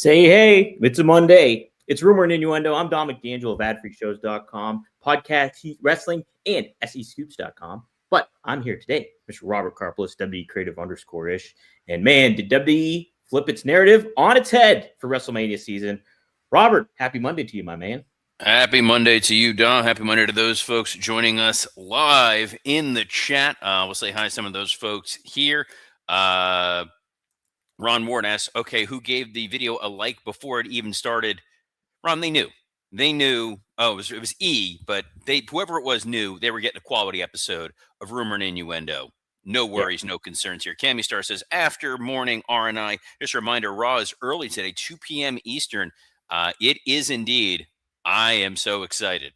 Say hey, it's a Monday. It's Rumor and Innuendo. I'm Don McDaniel of AdFreakShows.com, Podcast Heat Wrestling, and SEScoops.com. But I'm here today, Mr. Robert Karplus, WWE Creative _ish. And man, did WWE flip its narrative on its head for WrestleMania season. Robert, happy Monday to you, my man. Happy Monday to you, Don. Happy Monday to those folks joining us live in the chat. We'll say hi to some of those folks here. Ron Ward asks, okay, who gave the video a like before it even started? Ron, they knew. They knew. Oh, it was E, but whoever it was knew they were getting a quality episode of Rumor and Innuendo. No worries, no concerns here. Cammy Star says, after morning R&I, just a reminder, Raw is early today, 2 p.m. Eastern. It is indeed. I am so excited.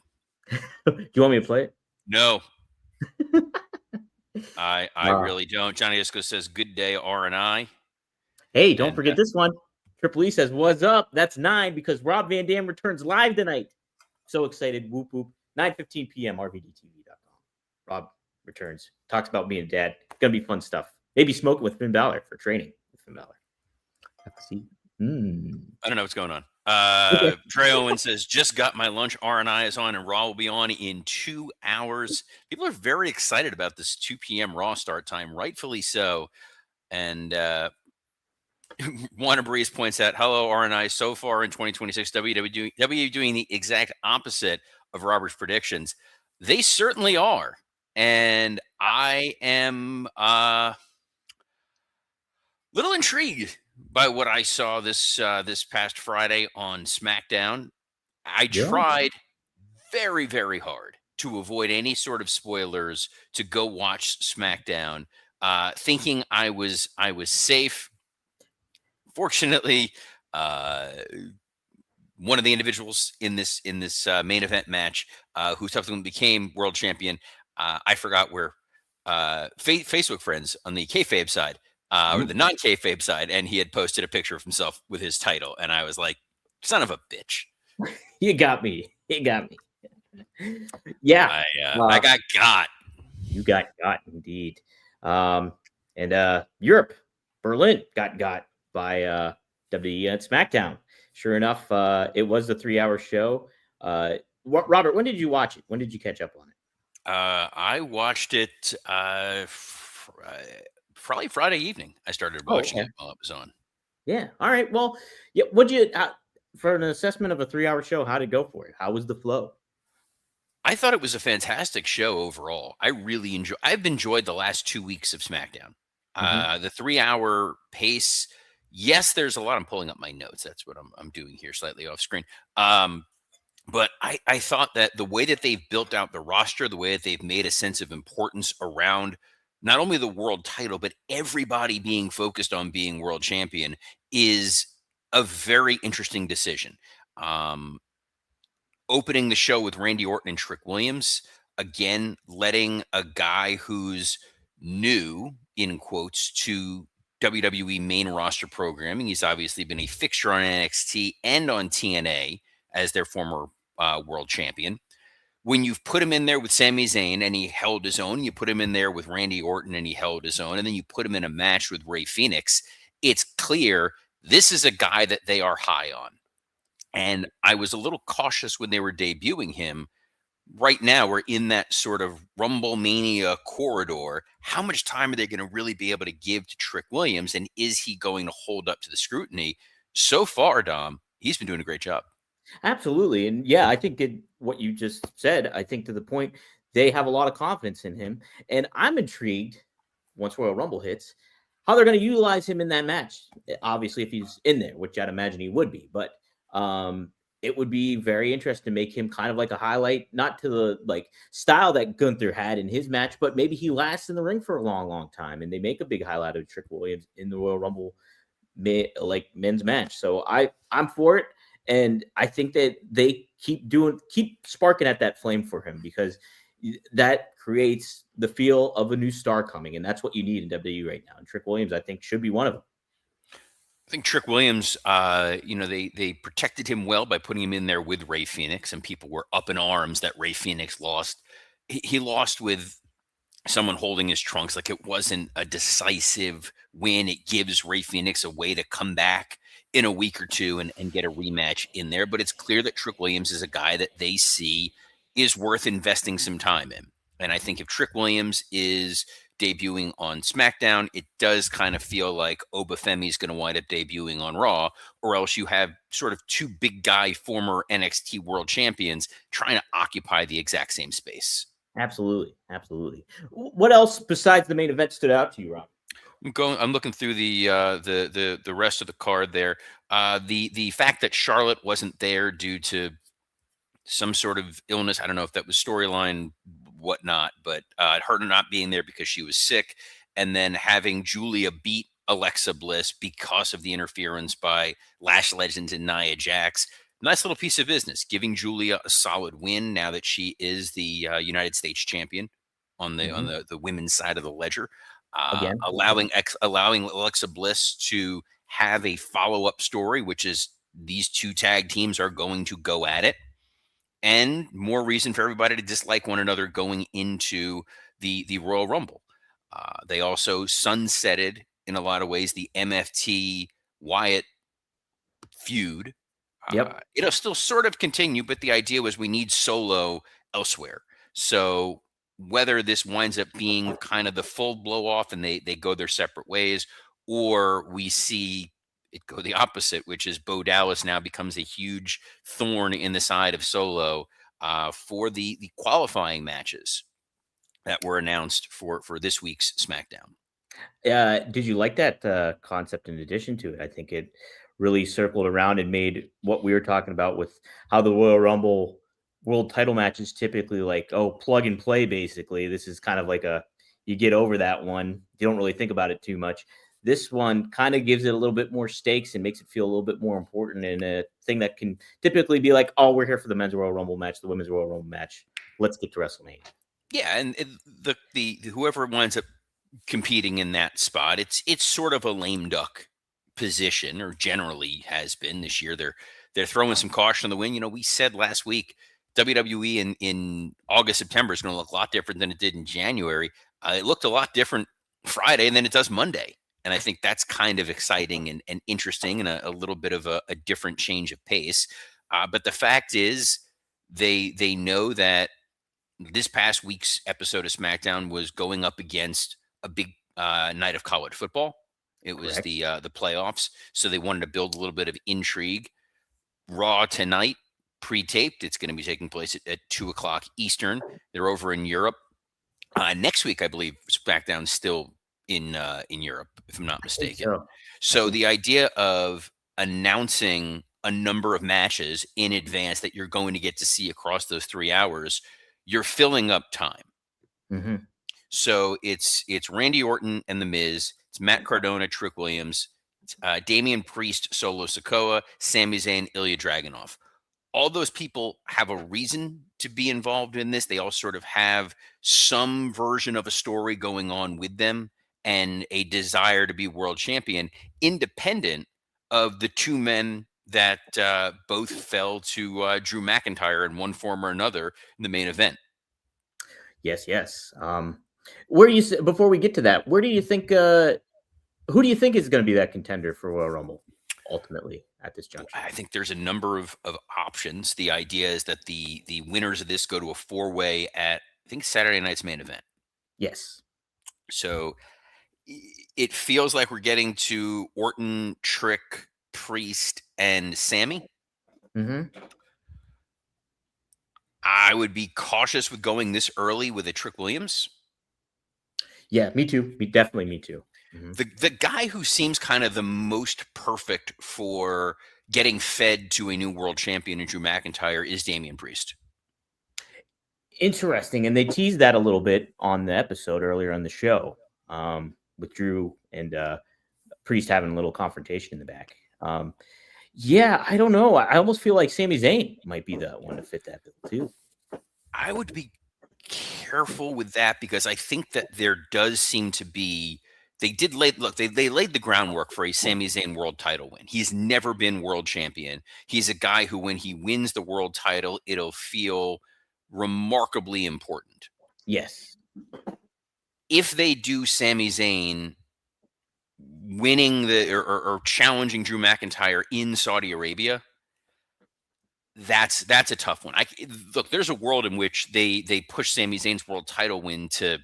Do you want me to play it? No. I really don't. Johnny Isco says, good day, R&I. Hey, don't forget this one. Triple E says, what's up? That's 9 because Rob Van Dam returns live tonight. So excited. Whoop, whoop. 9:15 p.m. RVDTV.com. Rob returns. Talks about being a dad. Going to be fun stuff. Maybe smoking with Finn Balor for training with Finn Balor. Have to see. I don't know what's going on. Trey Owen says, just got my lunch. R&I is on and Raw will be on in 2 hours. People are very excited about this 2 p.m. Raw start time, rightfully so. And Juana Breeze points out, hello, R&I. So far in 2026, WWE doing the exact opposite of Robert's predictions. They certainly are. And I am a little intrigued by what I saw this past Friday on SmackDown. I tried very, very hard to avoid any sort of spoilers to go watch SmackDown, thinking I was safe. Fortunately, one of the individuals in this main event match, who subsequently became world champion, I forgot where, Facebook friends on the kayfabe side, or the non-kayfabe side, and he had posted a picture of himself with his title, and I was like, son of a bitch. You got me. Yeah. I got. You got indeed. And Europe, Berlin got by WWE at SmackDown. Sure enough, it was the 3-hour show. Robert, when did you watch it? When did you catch up on it? I watched it probably Friday evening. I started watching it while it was on. Yeah. All right. Well, yeah. Would you, for an assessment of a 3-hour show, how did it go for you? How was the flow? I thought it was a fantastic show overall. I've enjoyed the last 2 weeks of SmackDown. The 3-hour pace. Yes, there's a lot. I'm pulling up my notes. That's what I'm doing here, slightly off screen. But I thought that the way that they've built out the roster, the way that they've made a sense of importance around not only the world title, but everybody being focused on being world champion is a very interesting decision. Opening the show with Randy Orton and Trick Williams, again, letting a guy who's new, in quotes, to WWE main roster programming. He's obviously been a fixture on NXT and on TNA as their former world champion. When you've put him in there with Sami Zayn and he held his own, you put him in there with Randy Orton and he held his own, and then you put him in a match with Rey Fenix, it's clear this is a guy that they are high on. And I was a little cautious when they were debuting him. Right now, we're in that sort of Rumble Mania corridor. How much time are they going to really be able to give to Trick Williams? And is he going to hold up to the scrutiny? So far, Dom, he's been doing a great job. Absolutely. And yeah, I think what you just said, I think to the point, they have a lot of confidence in him. And I'm intrigued, once Royal Rumble hits, how they're going to utilize him in that match. Obviously, if he's in there, which I'd imagine he would be. But it would be very interesting to make him kind of like a highlight, not to the style that Gunther had in his match, but maybe he lasts in the ring for a long, long time, and they make a big highlight of Trick Williams in the Royal Rumble men's match. So I'm for it, and I think that they keep sparking at that flame for him, because that creates the feel of a new star coming, and that's what you need in WWE right now. And Trick Williams, I think, should be one of them. I think Trick Williams, they protected him well by putting him in there with Rey Fenix, and people were up in arms that Rey Fenix lost. He lost with someone holding his trunks. Like, it wasn't a decisive win. It gives Rey Fenix a way to come back in a week or two and get a rematch in there. But it's clear that Trick Williams is a guy that they see is worth investing some time in. And I think if Trick Williams is debuting on SmackDown, it does kind of feel like Obafemi is going to wind up debuting on Raw, or else you have sort of two big guy former NXT world champions trying to occupy the exact same space. Absolutely. Absolutely. What else besides the main event stood out to you, Rob? I'm looking through the rest of the card there. The fact that Charlotte wasn't there due to some sort of illness. I don't know if that was storyline, whatnot, but her not being there because she was sick, and then having Julia beat Alexa Bliss because of the interference by Lash Legends and Nia Jax. Nice little piece of business, giving Julia a solid win now that she is the United States champion on the women's side of the ledger. Again. Allowing Alexa Bliss to have a follow up story, which is these two tag teams are going to go at it, and more reason for everybody to dislike one another going into the Royal Rumble. They also sunsetted in a lot of ways the MFT Wyatt feud. Yep. It'll still sort of continue, but the idea was we need Solo elsewhere. So whether this winds up being kind of the full blow off and they go their separate ways, or we see it go the opposite, which is Bo Dallas now becomes a huge thorn in the side of Solo for the qualifying matches that were announced for this week's SmackDown. Did you like that concept in addition to it? I think it really circled around and made what we were talking about with how the Royal Rumble world title match is typically like, oh, plug and play, basically. This is kind of like you get over that one. You don't really think about it too much. This one kind of gives it a little bit more stakes and makes it feel a little bit more important, and a thing that can typically be like, oh, we're here for the men's Royal Rumble match, the women's Royal Rumble match. Let's get to WrestleMania. Yeah, and the whoever winds up competing in that spot, it's sort of a lame duck position, or generally has been this year. They're throwing some caution on the wind. We said last week WWE in August, September is going to look a lot different than it did in January. It looked a lot different Friday than it does Monday. And I think that's kind of exciting and interesting, and a little bit of a different change of pace. But the fact is, they know that this past week's episode of SmackDown was going up against a big night of college football. It was Correct. the playoffs, so they wanted to build a little bit of intrigue. Raw tonight, pre-taped. It's going to be taking place at 2:00 Eastern. They're over in Europe. Next week, I believe SmackDown's still in Europe, if I'm not mistaken. So the idea of announcing a number of matches in advance that you're going to get to see across those 3 hours, you're filling up time. Mm-hmm. So it's Randy Orton and The Miz. It's Matt Cardona, Trick Williams, Damian Priest, Solo Sikoa, Sami Zayn, Ilya Dragunov. All those people have a reason to be involved in this. They all sort of have some version of a story going on with them and a desire to be world champion, independent of the two men that both fell to Drew McIntyre in one form or another in the main event. Yes. Where do you, before we get to that, where do you think who do you think is going to be that contender for Royal Rumble ultimately at this juncture? I think there's a number of options. The idea is that the winners of this go to a 4-way at, I think, Saturday night's main event. Yes. So it feels like we're getting to Orton, Trick, Priest, and Sammy. Mm-hmm. I would be cautious with going this early with a Trick Williams. Yeah, me too. Definitely me too. Mm-hmm. The guy who seems kind of the most perfect for getting fed to a new world champion in Drew McIntyre is Damian Priest. Interesting. And they teased that a little bit on the episode earlier on the show, with Drew and Priest having a little confrontation in the back. Yeah, I don't know. I almost feel like Sami Zayn might be the one to fit that bill too. I would be careful with that, because I think that there does seem to be, they laid the groundwork for a Sami Zayn world title win. He's never been world champion. He's a guy who, when he wins the world title, it'll feel remarkably important. Yes. If they do Sami Zayn winning or challenging Drew McIntyre in Saudi Arabia, that's a tough one. Look, there's a world in which they push Sami Zayn's world title win to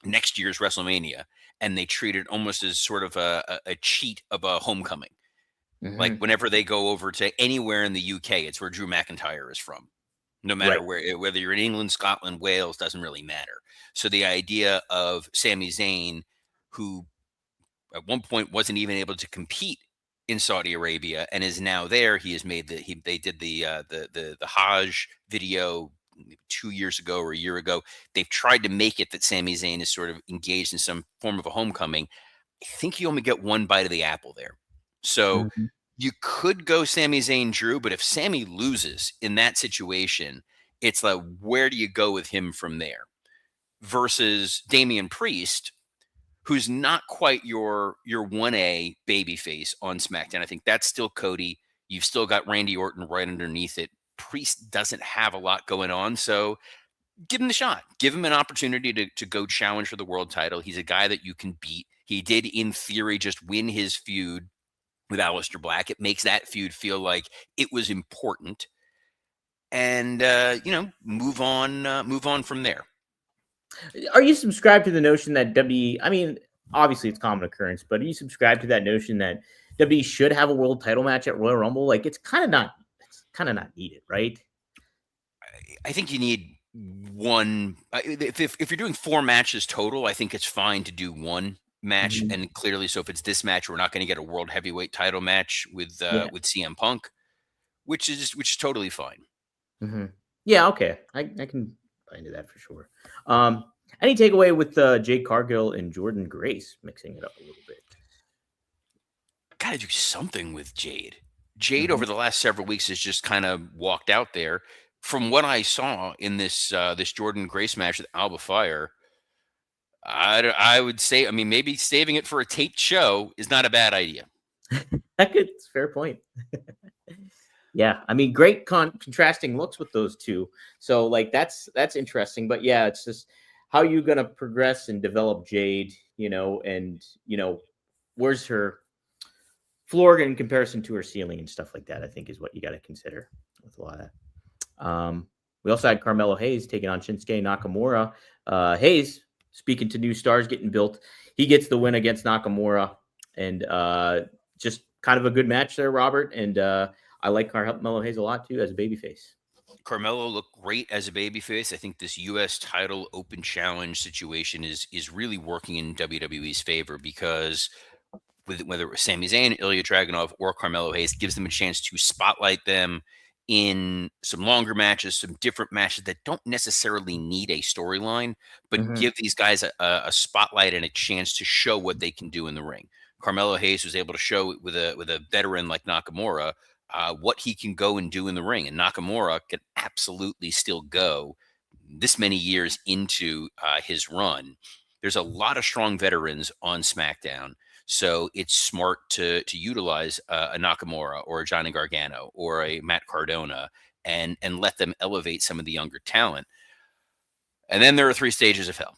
next year's WrestleMania, and they treat it almost as sort of a cheat of a homecoming. Like whenever they go over to anywhere in the UK, it's where Drew McIntyre is from. No matter Right. whether you're in England, Scotland, Wales, doesn't really matter. So the idea of Sami Zayn, who at one point wasn't even able to compete in Saudi Arabia and is now there, he has made they did the Hajj video maybe 2 years ago or a year ago. They've tried to make it that Sami Zayn is sort of engaged in some form of a homecoming. I think you only get one bite of the apple there. So Mhm. you could go Sami Zayn Drew, but if Sami loses in that situation, it's like, where do you go with him from there? Versus Damian Priest, who's not quite your 1A babyface on SmackDown. I think that's still Cody. You've still got Randy Orton right underneath it. Priest doesn't have a lot going on, so give him the shot. Give him an opportunity to go challenge for the world title. He's a guy that you can beat. He did, in theory, just win his feud with Aleister Black. It makes that feud feel like it was important, and move on from there. Are you subscribed to the notion that I mean, obviously it's common occurrence, but are you subscribed to that notion that WWE should have a world title match at Royal Rumble? Like it's kind of not needed, right? I think you need one. If you're doing 4 matches total, I think it's fine to do one match. Mhm. And clearly, so if it's this match, we're not going to get a world heavyweight title match Yeah. with CM Punk, which is totally fine. Hmm. Yeah. Okay. I can buy into that for sure. Um, any takeaway with Jade Cargill and Jordan Grace mixing it up a little bit? Got to do something with Jade. Jade Hmm. over the last several weeks has just kind of walked out there. From what I saw in this Jordan Grace match with Alba Fire, I would say, I mean, maybe saving it for a taped show is not a bad idea. It's a fair point. Yeah, I mean, great contrasting looks with those two. So like that's interesting. But yeah, it's just how you gonna progress and develop Jade, and where's her floor in comparison to her ceiling and stuff like that. I think is what you got to consider with a lot of that. We also had Carmelo Hayes taking on Shinsuke Nakamura. Hayes, speaking to new stars getting built, he gets the win against Nakamura, and just kind of a good match there, Robert. And I like Carmelo Hayes a lot too as a babyface. Carmelo looked great as a babyface. I think this U.S. title open challenge situation is really working in WWE's favor because whether it was Sami Zayn, Ilya Dragunov, or Carmelo Hayes, gives them a chance to spotlight them in some longer matches, some different matches that don't necessarily need a storyline, but Hmm. give these guys a spotlight and a chance to show what they can do in the ring. Carmelo Hayes was able to show with a veteran like Nakamura what he can go and do in the ring, and Nakamura can absolutely still go this many years into his run. There's a lot of strong veterans on SmackDown, so it's smart to utilize a Nakamura or a Johnny Gargano or a Matt Cardona and let them elevate some of the younger talent. And then there are 3 stages of hell.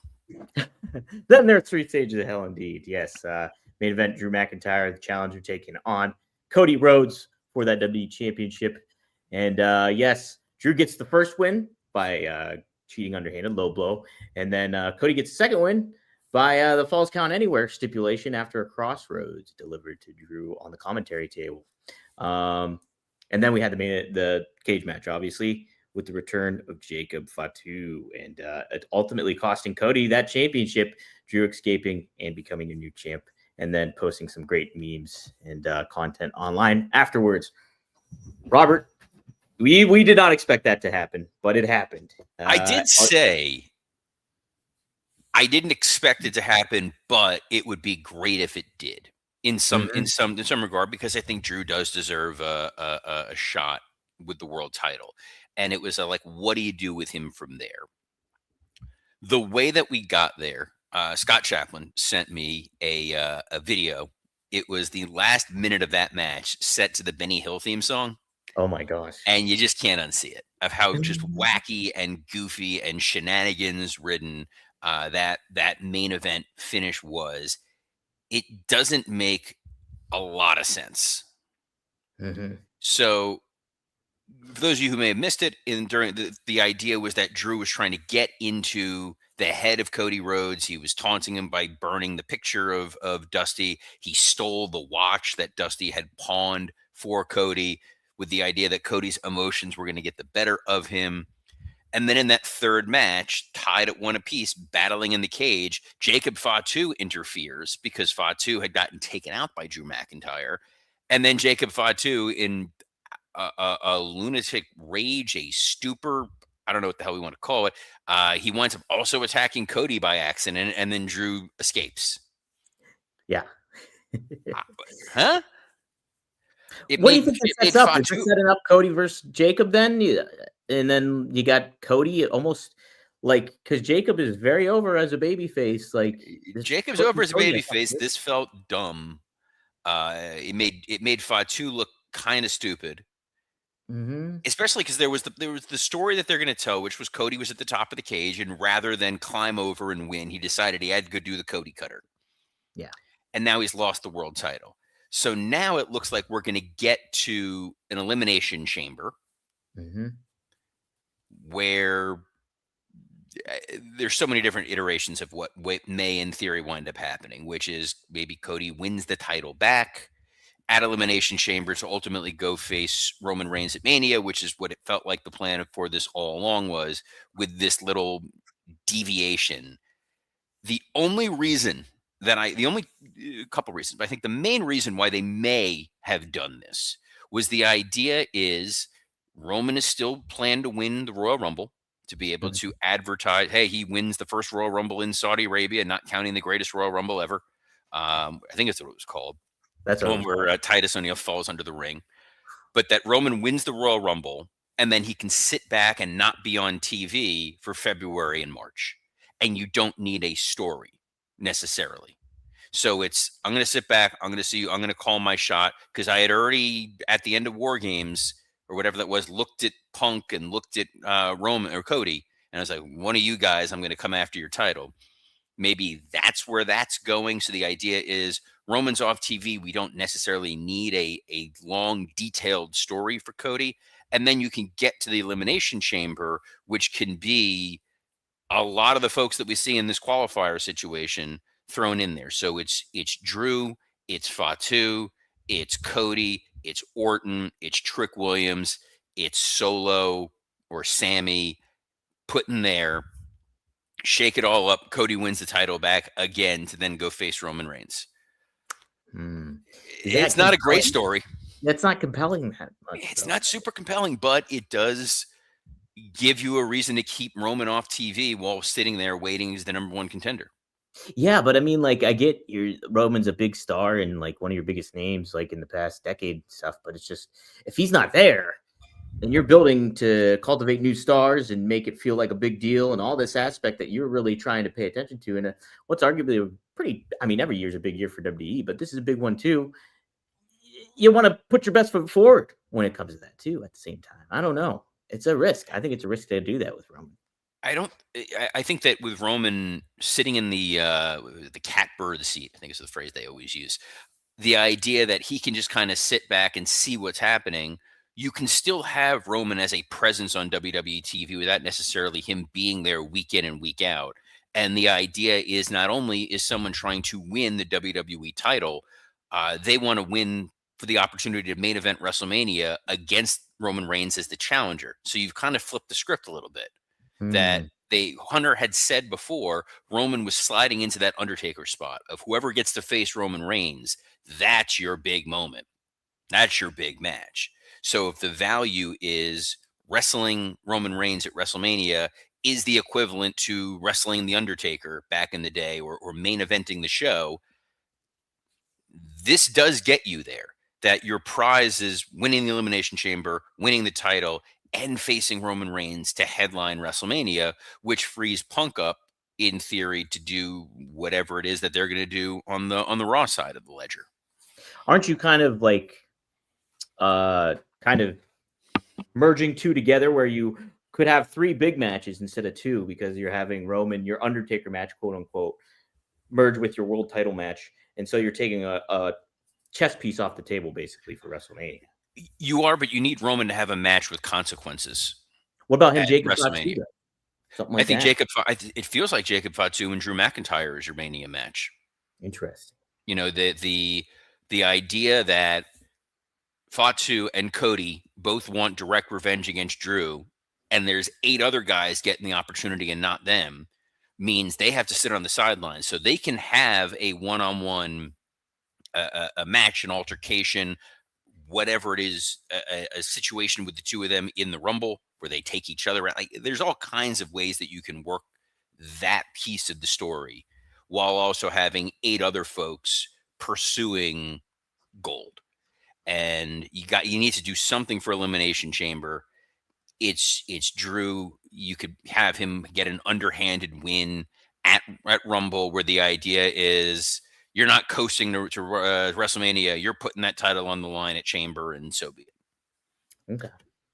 Then there are 3 stages of hell, indeed. Yes, main event: Drew McIntyre, the challenger, taking on Cody Rhodes for that WWE Championship. And yes, Drew gets the first win by cheating underhanded, low blow, and then Cody gets the second win by the Falls Count Anywhere stipulation after a crossroads delivered to Drew on the commentary table. And then we had the cage match, obviously, with the return of Jacob Fatu, and ultimately costing Cody that championship. Drew escaping and becoming a new champ, and then posting some great memes and content online afterwards. Robert, we did not expect that to happen, but it happened. I did say I didn't expect it to happen, but it would be great if it did in Mhm. some regard, because I think Drew does deserve a shot with the world title. And it was like, what do you do with him from there? The way that we got there, Scott Chaplin sent me a video. It was the last minute of that match set to the Benny Hill theme song, Oh my gosh. and you just can't unsee it of how just wacky and goofy and shenanigans ridden that main event finish was. it doesn't make a lot of sense. Mm-hmm. So for those of you who may have missed it, during the idea was that Drew was trying to get into the head of Cody Rhodes. He was taunting him by burning the picture of Dusty. He stole the watch that Dusty had pawned for Cody with the idea that Cody's emotions were going to get the better of him. And then in that third match, tied at 1 apiece, battling in the cage, Jacob Fatu interferes because Fatu had gotten taken out by Drew McIntyre. And then Jacob Fatu, in a lunatic rage, a stupor, I don't know what the hell we want to call it, he winds up also attacking Cody by accident, and then Drew escapes. Yeah. Huh? What do you think that sets up? Is it setting up Cody versus Jacob then? And then you got Cody almost like, because Jacob is very over as a babyface. Like, Jacob's over as a babyface. This felt dumb. It made Fatu look kind of stupid. Mm-hmm. Especially because there was the story that they're going to tell, which was Cody was at the top of the cage, and rather than climb over and win, he decided he had to go do the Cody Cutter. Yeah. And now he's lost the world title. So now it looks like we're going to get to an elimination chamber, mm-hmm. where there's so many different iterations of what may in theory wind up happening, which is maybe Cody wins the title back at Elimination Chamber to ultimately go face Roman Reigns at Mania, which is what it felt like the plan for this all along was, with this little deviation. The only couple reasons, but I think the main reason why they may have done this was the idea is Roman is still planned to win the Royal Rumble, to be able to advertise, hey, he wins the first Royal Rumble in Saudi Arabia, not counting the greatest Royal Rumble ever. I think that's what it was called. That's one where Titus O'Neil falls under the ring. But that Roman wins the Royal Rumble, and then he can sit back and not be on TV for February and March. And you don't need a story necessarily. So it's, I'm going to sit back, I'm going to see you, I'm going to call my shot, because I had already, at the end of War Games, or whatever that was, looked at Punk and looked at Roman or Cody, and I was like, one of you guys, I'm going to come after your title. Maybe that's where that's going. So the idea is Roman's off TV. We don't necessarily need a long, detailed story for Cody. And then you can get to the Elimination Chamber, which can be a lot of the folks that we see in this qualifier situation thrown in there. So it's Drew, it's Fatu, it's Cody, it's Orton, it's Trick Williams, it's Solo or Sammy put in there. Shake it all up. Cody wins the title back again to then go face Roman Reigns. It's not a great story. That's not compelling that much. It's not super compelling, but it does give you a reason to keep Roman off TV while sitting there waiting as the number one contender. Yeah, but I mean, like, I get Roman's a big star and like one of your biggest names, like in the past decade and stuff. But it's just, if he's not there, and you're building to cultivate new stars and make it feel like a big deal and all this aspect that you're really trying to pay attention to. And what's arguably a pretty, I mean, every year is a big year for WWE, but this is a big one too. You want to put your best foot forward when it comes to that too at the same time. I don't know. It's a risk. I think it's a risk to do that with Roman. I think that with Roman sitting in the catbird seat, I think is the phrase they always use, the idea that he can just kind of sit back and see what's happening. You can still have Roman as a presence on WWE TV without necessarily him being there week in and week out. And the idea is not only is someone trying to win the WWE title, they want to win for the opportunity to main event WrestleMania against Roman Reigns as the challenger. So you've kind of flipped the script a little bit. That Hunter had said before, Roman was sliding into that Undertaker spot of whoever gets to face Roman Reigns, that's your big moment. That's your big match. So if the value is wrestling Roman Reigns at WrestleMania is the equivalent to wrestling The Undertaker back in the day, or main eventing the show, this does get you there. That your prize is winning the Elimination Chamber, winning the title, and facing Roman Reigns to headline WrestleMania, which frees Punk up, in theory, to do whatever it is that they're going to do on the Raw side of the ledger. Aren't you kind of like kind of merging two together where you could have 3 big matches instead of 2, because you're having Roman, your Undertaker match, quote unquote, merge with your world title match, And so you're taking a chess piece off the table basically for WrestleMania. You are, but you need Roman to have a match with consequences What about him, at Jacob WrestleMania. Fatu? Something I like think that. it feels like Jacob Fatu and Drew McIntyre is your Mania match. Interesting. You know, the idea that Fatu and Cody both want direct revenge against Drew, and there's 8 other guys getting the opportunity and not them, means they have to sit on the sidelines. So they can have a one-on-one a match, an altercation, whatever it is, a situation with the two of them in the Rumble where they take each other out. Like, there's all kinds of ways that you can work that piece of the story while also having 8 other folks pursuing gold. And you need to do something for Elimination Chamber. It's Drew. You could have him get an underhanded win at Rumble, where the idea is you're not coasting to WrestleMania. You're putting that title on the line at Chamber, and so be it. Okay.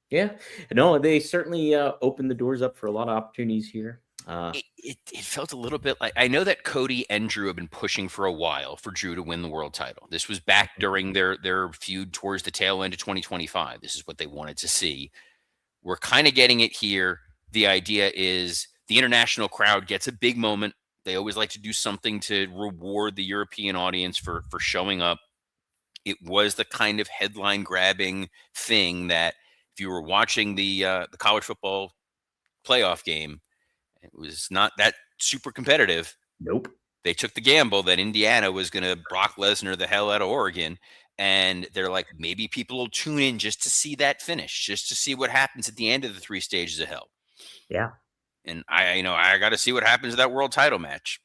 Yeah. No, they certainly opened the doors up for a lot of opportunities here. It felt a little bit like, I know that Cody and Drew have been pushing for a while for Drew to win the world title. This was back during their feud towards the tail end of 2025. This is what they wanted to see. We're kind of getting it here. The idea is the international crowd gets a big moment. They always like to do something to reward the European audience for showing up. It was the kind of headline grabbing thing that if you were watching the college football playoff game, it was not that super competitive. Nope. They took the gamble that Indiana was going to Brock Lesnar the hell out of Oregon. And they're like, maybe people will tune in just to see that finish, just to see what happens at the end of the 3 stages of hell. Yeah. And I got to see what happens to that world title match.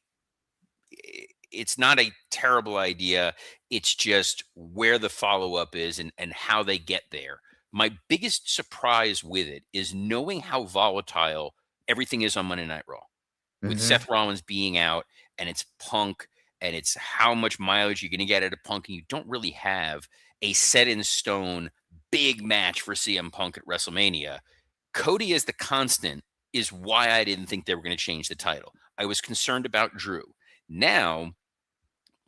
It's not a terrible idea. It's just where the follow-up is and how they get there. My biggest surprise with it is knowing how volatile everything is on Monday Night Raw. With Seth Rollins being out, and it's Punk, and it's how much mileage you're going to get out of Punk, and you don't really have a set in stone big match for CM Punk at WrestleMania. Cody as the constant is why I didn't think they were going to change the title. I was concerned about Drew. Now,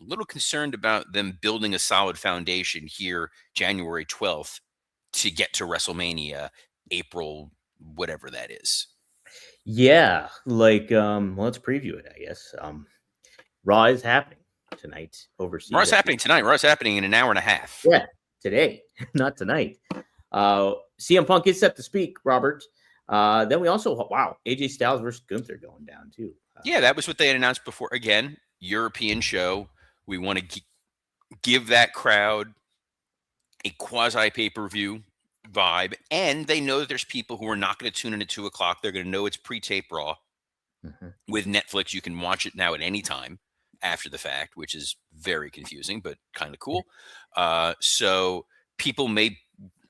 a little concerned about them building a solid foundation here January 12th to get to WrestleMania April, whatever that is. Yeah, like let's preview it, I guess. Raw is happening tonight overseas. Raw's happening tonight. Raw's happening in an hour and a half. Yeah, today, not tonight. CM Punk is set to speak, Robert. Then we also, AJ Styles versus Gunther going down too. Yeah, that was what they had announced before. Again, European show. We want to give that crowd a quasi pay-per-view vibe, and they know that there's people who are not going to tune in at 2:00. They're going to know it's pre-tape Raw. With Netflix, you can watch it now at any time after the fact, which is very confusing, but kind of cool. So people may,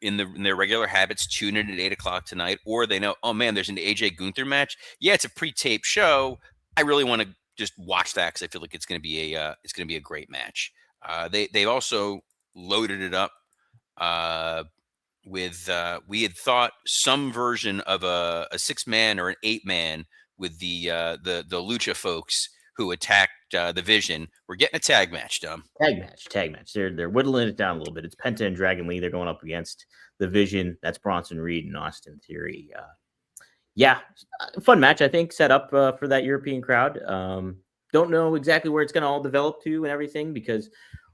in their regular habits, tune in at 8:00 tonight, or they know, oh man, there's an AJ Gunther match. Yeah, it's a pre-tape show. I really want to just watch that because I feel like it's going to be a great match. They also loaded it up with we had thought some version of a 6-man or an 8-man with the Lucha folks who attacked the Vision. We're getting a tag match, Dom. Tag match. They're whittling it down a little bit. It's Penta and Dragon Lee. They're going up against the Vision. That's Bronson Reed and Austin Theory. Yeah, fun match, I think, set up for that European crowd. Don't know exactly where it's going to all develop to and everything, because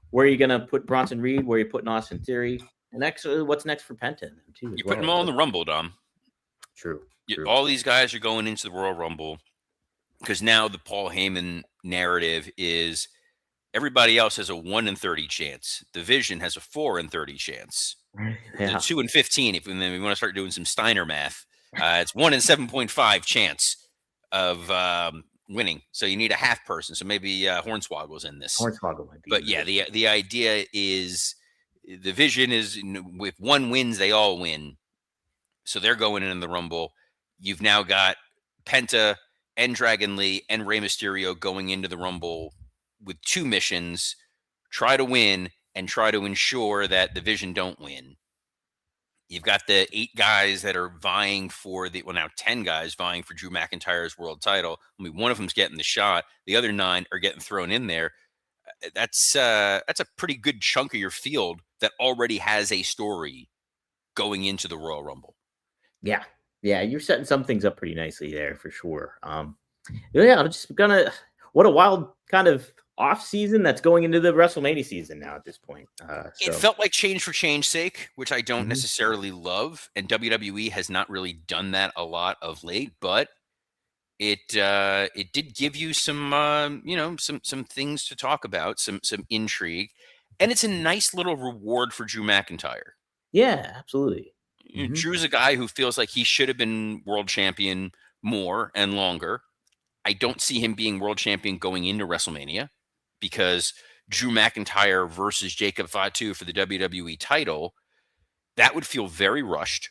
where are you going to put Bronson Reed? Where are you putting Austin Theory? And next, what's next for Penta and them too? You're putting them all in the Rumble, Dom. True. All these guys are going into the Royal Rumble because now the Paul Heyman narrative is everybody else has a 1 in 30 chance. The Vision has a 4 in 30 chance. Yeah. 2 in 15. If we want to start doing some Steiner math, it's 1 in 7.5 chance of winning. So you need a half person. So maybe Hornswoggle's in this. Hornswoggle might be. But yeah, the idea is the Vision is, if one wins, they all win. So they're going in the Rumble. You've now got Penta and Dragon Lee and Rey Mysterio going into the Rumble with 2 missions: try to win and try to ensure that the Vision don't win. You've got the 8 guys that are vying for now 10 guys vying for Drew McIntyre's world title. I mean, one of them's getting the shot. The other 9 are getting thrown in there. that's a pretty good chunk of your field that already has a story going into the Royal Rumble. Yeah. Yeah, you're setting some things up pretty nicely there for sure. Yeah, I'm just gonna what a wild kind of off season that's going into the WrestleMania season now at this point. It So felt like change for change sake, which I don't mhm, necessarily love, and WWE has not really done that a lot of late, but it did give you some some things to talk about, some intrigue, and it's a nice little reward for Drew McIntyre. yeah, absolutely. Hmm. Drew's a guy who feels like he should have been world champion more and longer. I don't see him being world champion going into WrestleMania because Drew McIntyre versus Jacob Fatu for the WWE title, that would feel very rushed.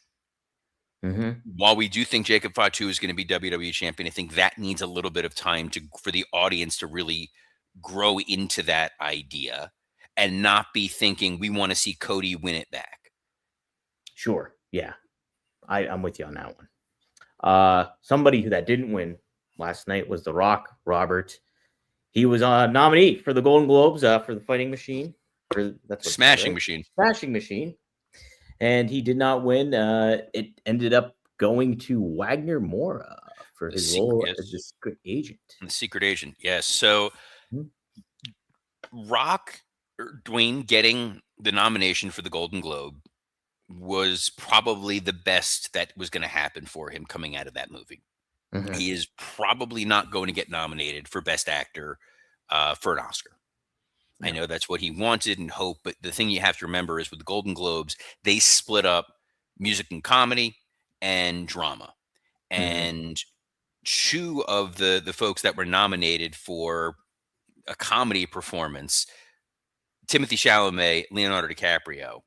Hmm. While we do think Jacob Fatu is going to be WWE champion, I think that needs a little bit of time for the audience to really grow into that idea and not be thinking we want to see Cody win it back. Sure. Yeah, I'm with you on that one. Somebody that didn't win last night was The Rock, Robert. He was a nominee for the Golden Globes for the Fighting Machine. Or that's what it's called, Smashing right? machine. Smashing Machine, and he did not win. It ended up going to Wagner Mora for The his secret, role as the yes, secret agent. the secret agent. Yes. So Mhm. Rock Dwayne getting the nomination for the Golden Globe was probably the best that was going to happen for him coming out of that movie. Mhm. He is probably not going to get nominated for Best Actor for an Oscar. I No. know that's what he wanted and hoped, but the thing you have to remember is with the Golden Globes, they split up music and comedy and drama. Mhm. And two of the folks that were nominated for a comedy performance, Timothy Chalamet, Leonardo DiCaprio.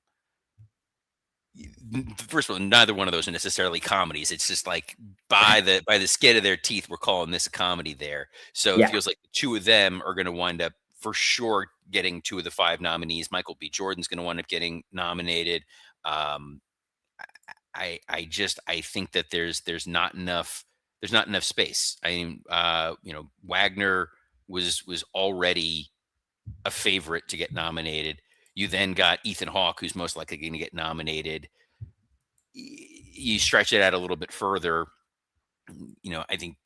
First of all, neither one of those are necessarily comedies. It's just like by the skin of their teeth, we're calling this a comedy there. So it Yeah. feels like the two of them are going to wind up for sure getting two of the five nominees. Michael B. Jordan's going to wind up getting nominated. Um, I think that there's not enough space. I mean, Wagner was already a favorite to get nominated. You then got Ethan Hawke, who's most likely going to get nominated. You stretch it out a little bit further. I think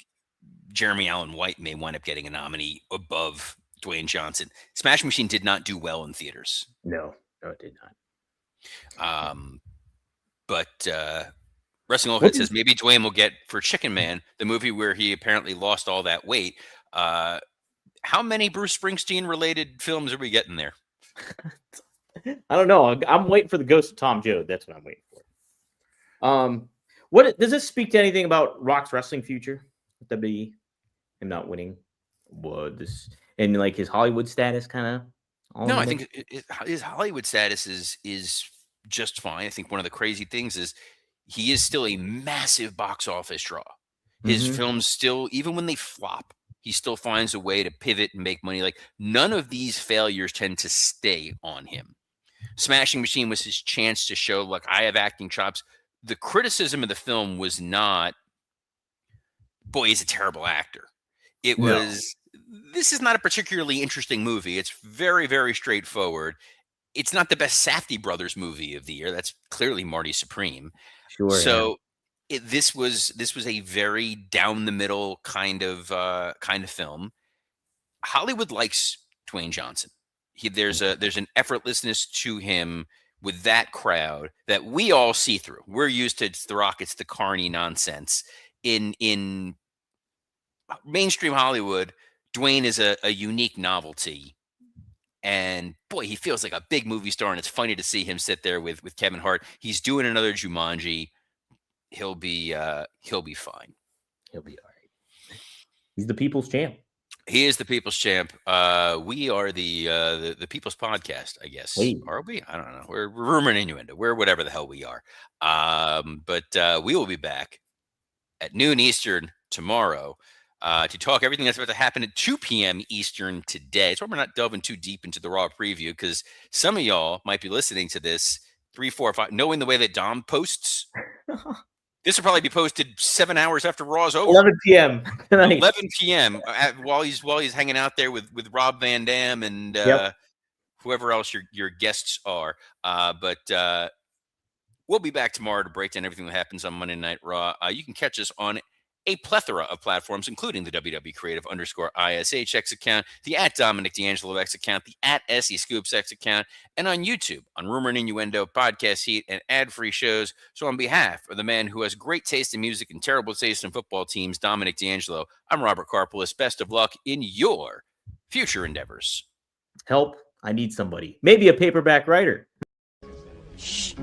Jeremy Allen White may wind up getting a nominee above Dwayne Johnson. Smash Machine did not do well in theaters. No. No, it did not. But Wrestling What Oldhead did says maybe Dwayne will get for Chicken Man, the movie where he apparently lost all that weight. How many Bruce Springsteen related films are we getting there? I don't know. I'm waiting for the ghost of Tom Joad. That's what I'm waiting for. What does this speak to anything about Rock's wrestling future with WWE? Him not winning, what this and like his Hollywood status, kind of all in No, the I mix. think his Hollywood status is just fine. I think one of the crazy things is he is still a massive box office draw. His Hmm. films still, even when they flop, he still finds a way to pivot and make money. Like none of these failures tend to stay on him. Smashing Machine was his chance to show, like, I have acting chops. The criticism of the film was not, boy, he's a terrible actor. It No, was, this is not a particularly interesting movie. It's very, very straightforward. It's not the best Safdie brothers movie of the year. That's clearly Marty Supreme. sure, yeah, So this was a very down the middle kind of film. Hollywood likes Dwayne Johnson. There's an effortlessness to him with that crowd that we all see through. We're used to it's the Rockets, the Carney nonsense. In mainstream Hollywood, Dwayne is a unique novelty. And boy, he feels like a big movie star, and it's funny to see him sit there with Kevin Hart. He's doing another Jumanji. He'll be fine. he'll be all right. He's the people's champ. He is the people's champ. We are the people's podcast, I guess. Hey, Are we? I don't know. We're rumor and innuendo. We're whatever the hell we are. But we will be back at noon Eastern tomorrow to talk everything that's about to happen at 2 p.m. Eastern today. It's why we're not delving too deep into the Raw preview because some of y'all might be listening to this 3, 4, 5, knowing the way that Dom posts. This will probably be posted 7 hours after Raw's over. 11 p.m. tonight. 11 p.m. While he's hanging out there with Rob Van Dam and whoever else your guests are. But we'll be back tomorrow to break down everything that happens on Monday Night Raw. You can catch us on a plethora of platforms, including the WWE Creative _ISH X account, the @Dominic D'Angelo X account, the @SE Scoops X account, and on YouTube on Rumor and Innuendo, Podcast Heat, and ad-free shows. So on behalf of the man who has great taste in music and terrible taste in football teams, Dominic D'Angelo, I'm Robert Karpolis. Best of luck in your future endeavors. Help. I need somebody. Maybe a paperback writer. Shh.